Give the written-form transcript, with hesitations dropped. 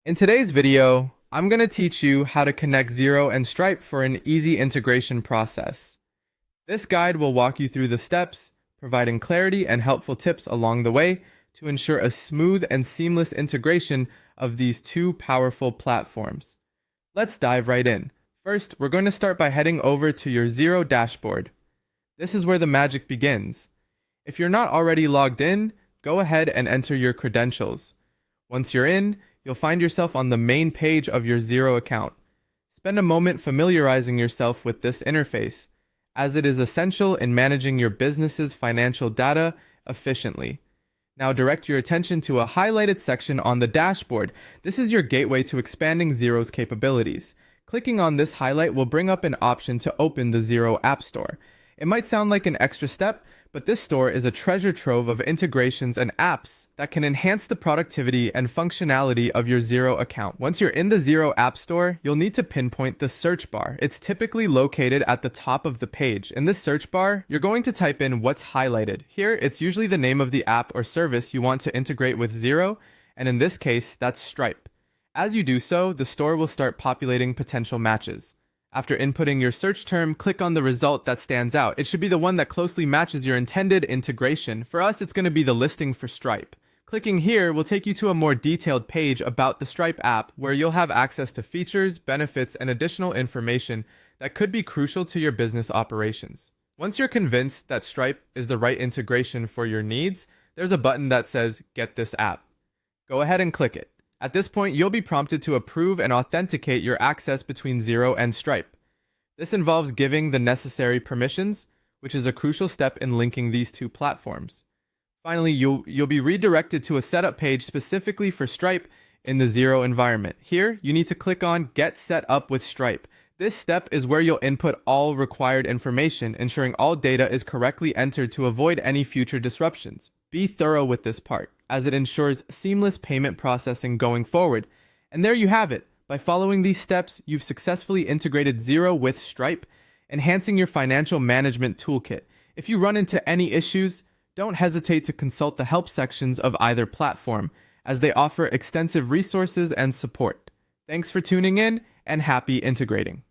In today's video, I'm going to teach you how to connect Xero and Stripe for an easy integration process. This guide will walk you through the steps, providing clarity and helpful tips along the way to ensure a smooth and seamless integration of these two powerful platforms. Let's dive right in. First, we're going to start by heading over to your Xero dashboard. This is where the magic begins. If you're not already logged in, go ahead and enter your credentials. Once you're in, you'll find yourself on the main page of your Xero account. Spend a moment familiarizing yourself with this interface, as it is essential in managing your business's financial data efficiently. Now direct your attention to a highlighted section on the dashboard. This is your gateway to expanding Xero's capabilities. Clicking on this highlight will bring up an option to open the Xero App Store. It might sound like an extra step, but this store is a treasure trove of integrations and apps that can enhance the productivity and functionality of your Xero account. Once you're in the Xero App Store, you'll need to pinpoint the search bar. It's typically located at the top of the page. In this search bar, you're going to type in what's highlighted. Here, it's usually the name of the app or service you want to integrate with Xero, and in this case, that's Stripe. As you do so, the store will start populating potential matches. After inputting your search term, click on the result that stands out. It should be the one that closely matches your intended integration. For us, it's going to be the listing for Stripe. Clicking here will take you to a more detailed page about the Stripe app, where you'll have access to features, benefits, and additional information that could be crucial to your business operations. Once you're convinced that Stripe is the right integration for your needs, there's a button that says Get this app. Go ahead and click it. At this point, you'll be prompted to approve and authenticate your access between Xero and Stripe. This involves giving the necessary permissions, which is a crucial step in linking these two platforms. Finally, you'll be redirected to a setup page specifically for Stripe in the Xero environment. Here, you need to click on Get Set Up with Stripe. This step is where you'll input all required information, ensuring all data is correctly entered to avoid any future disruptions. Be thorough with this part, as it ensures seamless payment processing going forward. And there you have it. By following these steps, you've successfully integrated Xero with Stripe, enhancing your financial management toolkit. If you run into any issues, don't hesitate to consult the help sections of either platform, as they offer extensive resources and support. Thanks for tuning in, and happy integrating.